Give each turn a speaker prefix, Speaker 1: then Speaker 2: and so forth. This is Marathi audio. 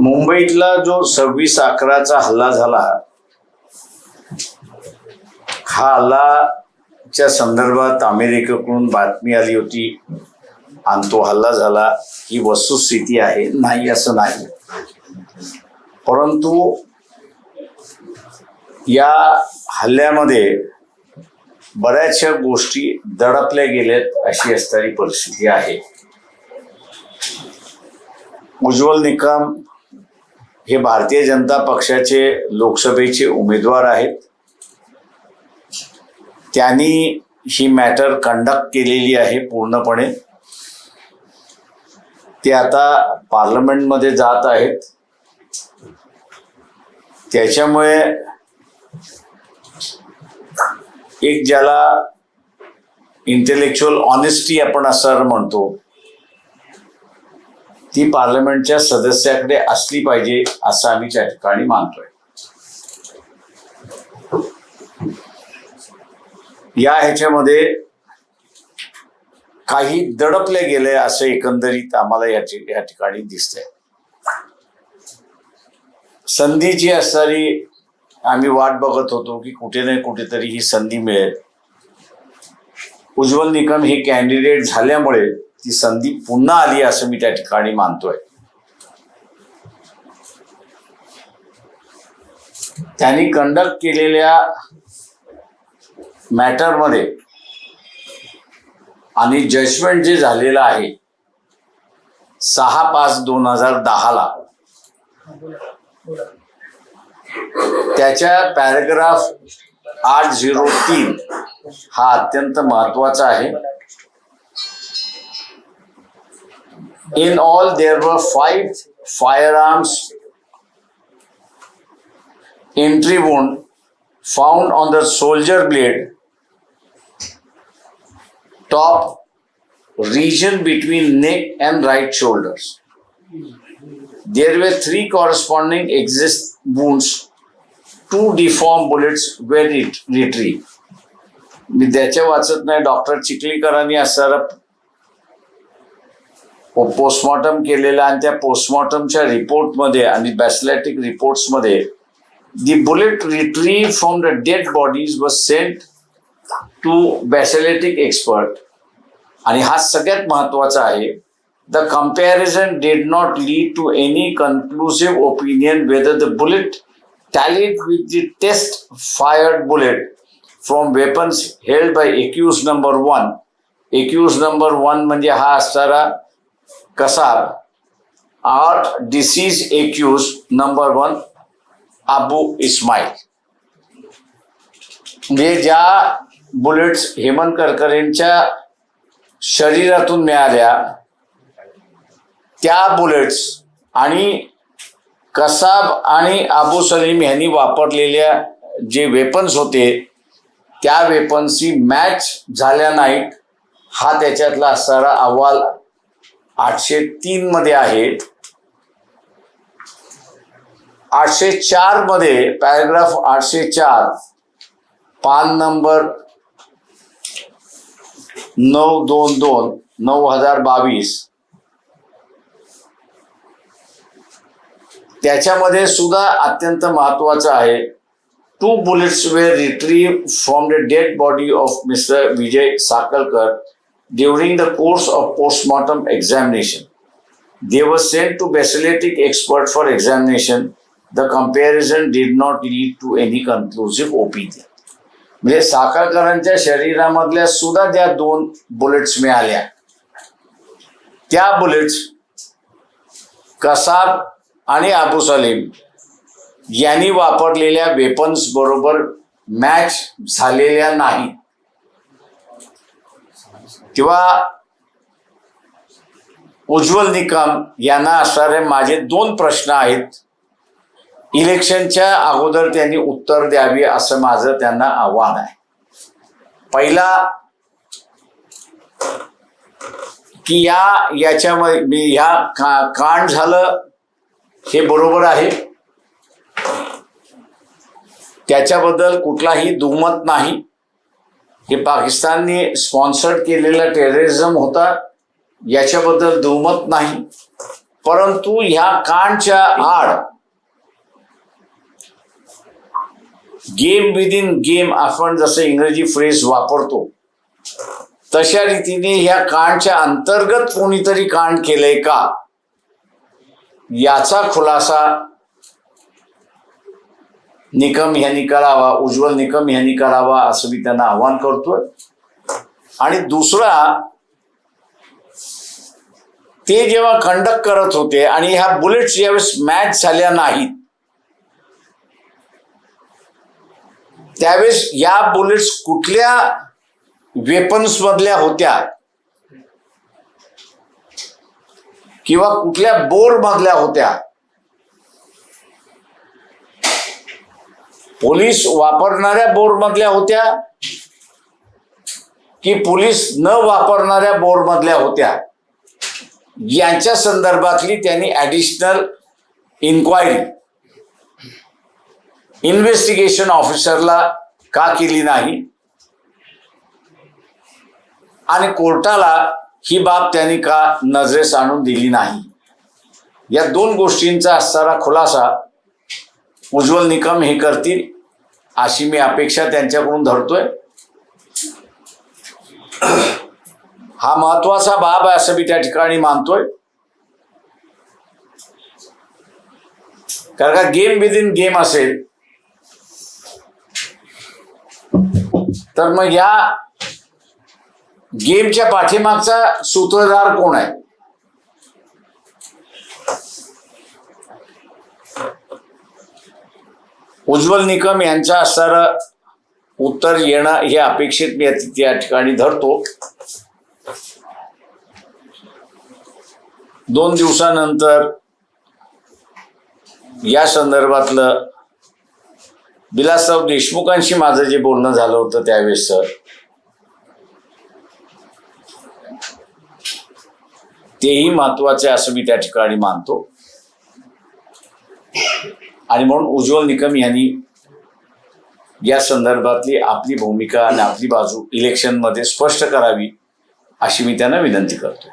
Speaker 1: मुंबईतला जो 26/11चा हल्ला झाला, हा हल्लाच्या संदर्भात अमेरिकेकडून बातमी आली होती आणि तो हल्ला झाला ही वस्तुस्थिती आहे, नाही असं नाही. परंतु या हल्ल्यामध्ये बऱ्याचशा गोष्टी दडपल्या गेल्यात अशी असणारी परिस्थिती आहे. उज्ज्वल निकम हे भारतीय जनता पक्षाचे लोकसभेचे उमेदवार आहेत. त्यांनी ही मॅटर कंडक्ट केलेली आहे पूर्णपणे. ते आता पार्लमेंटमध्ये जात आहेत. त्याच्यामुळे एक ज्याला इंटेलेक्च्युअल ऑनेस्टी आपण असं म्हणतो, ती पार्लमेंटच्या सदस्याकडे असली पाहिजे असं आम्ही त्या ठिकाणी मानतोय. या ह्याच्यामध्ये काही दडपले गेले असं एकंदरीत आम्हाला या ठिकाणी दिसतंय. संधीची असणारी आम्ही वाट बघत होतो की कुठे ना कुठेतरी ही संधी मिळेल. उज्ज्वल निकम हे कॅन्डिडेट झाल्यामुळे ती संधी पुन्हा आली असं मी त्या ठिकाणी मानतोय. त्यांनी कंडक्ट केलेल्या मॅटरमध्ये आणि जजमेंट जे झालेलं आहे 6/5/2010 त्याच्या पॅराग्राफ 803 हा अत्यंत महत्वाचा आहे. In all, there were 5 firearms entry wound found on the shoulder blade, top region between neck and right shoulders. There were 3 corresponding exist wounds. 2 deformed bullets were retrieved. मी त्याच्या वाचत नाही. डॉक्टर चिखलीकरांनी असणारा पोस्टमॉर्टम केलेला आणि त्या पोस्टमॉर्टमच्या रिपोर्टमध्ये आणि बॅसिलॅटिक रिपोर्ट्समध्ये the bullet retrieve from the dead bodies was sent to ballistic expert. आणि हा सगळ्यात महत्वाचा आहे. The comparison did not lead to any conclusive opinion whether the bullet tallied with the test fired bullet from weapons held by accused number 1. Accused number 1 म्हणजे हा असणारा कसाब और deceased accused number 1 Abu Ismail. म्हणजे ज्या बुलेट्स हेमंत करकरेंच्या शरीरातून मिळाल्या त्या बुलेट्स आणि कसाब आणि अबू सलीम यांनी वापरलेल्या जे वेपन्स होते त्या वेपन्सची मॅच झाल्या नाहीत. हा त्याच्यातला असणारा अहवाल 803 मध्ये आहे. 804 मध्ये पॅराग्राफ 804 पान नंबर 922/2022 त्याच्यामध्ये सुद्धा अत्यंत महत्वाचं आहे. 2 bullets were retrieved from the dead body of Mr. Vijay Sakalkar during the course of postmortem examination. They were sent to basiletic expert for examination. The comparison did not lead to any conclusive opinion. म्हणजे साखळकरांच्या शरीरामधल्या सुद्धा त्या 2 बुलेट्स मिळाल्या. त्या बुलेट्स कसाब आणि अबू सलीम यांनी वापरलेल्या वेपन्स बरोबर मॅच झालेल्या नाही. किंवा उज्ज्वल निकम यांना असणारे माझे 2 प्रश्न आहेत. इलेक्शनच्या अगोदर त्यांनी उत्तर द्यावी असं माझं त्यांना आव्हान आहे. पहिला की याच्यामध्ये ह्या कांड झालं हे बरोबर आहे, त्याच्याबद्दल कुठलाही दुमत नाही. हे पाकिस्तानने स्पॉन्सर्ड केलेला टेररिझम होता याच्याबद्दल दुमत नाही. परंतु ह्या कांडच्या आड गेम विदिन गेम आपण जसं इंग्रजी फ्रेज वापरतो तशा रीतीने ह्या कांडच्या अंतर्गत कोणीतरी कांड केलंय का याचा खुलासा निकम यांनी करावा, उज्ज्वल निकम यांनी करावा असं मी त्यांना आवाहन करतोय. आणि दुसरा, ते जेव्हा कंडक्ट करत होते आणि ह्या बुलेट्स ज्यावेळेस मॅच झाल्या नाहीत त्यावेळेस या बुलेट्स कुठल्या वेपन्स मधल्या होत्या किंवा कुठल्या बोर मधल्या होत्या, पोलीस वापरणाऱ्या बोर मधल्या होत्या की पोलीस न वापरणाऱ्या बोर मधल्या होत्या, यांच्या संदर्भातली त्यांनी ॲडिशनल इन्क्वायरी इन्व्हेस्टिगेशन ऑफिसरला का केली नाही आणि कोर्टाला ही बाब त्यांनी का नजरेस आणून दिली नाही. या दोन गोष्टींचा असणारा खुलासा उज्ज्वल निकम हे करतील अशी मी अपेक्षा त्यांच्याकडून धरतोय. हा महत्वाचा बाब आहे असं मी त्या ठिकाणी मानतोय. कारण का गेम विदिन गेम असेल तर मग या गेमच्या पाठीमागचा सूत्रधार कोण आहे? उज्ज्वल निकम यांचं असणारं उत्तर येणं हे अपेक्षित मी त्या ठिकाणी धरतो. 2 दिवसानंतर या संदर्भातलं विलासराव देशमुखांशी माझं जे बोलणं झालं होतं त्यावेळेस तेही महत्वाचे असं मी त्या ठिकाणी मानतो. आणि म्हणून उज्ज्वल निकम यांनी या संदर्भातली आपली भूमिका आणि आपली बाजू इलेक्शनमध्ये स्पष्ट करावी अशी मी त्यांना विनंती करतो.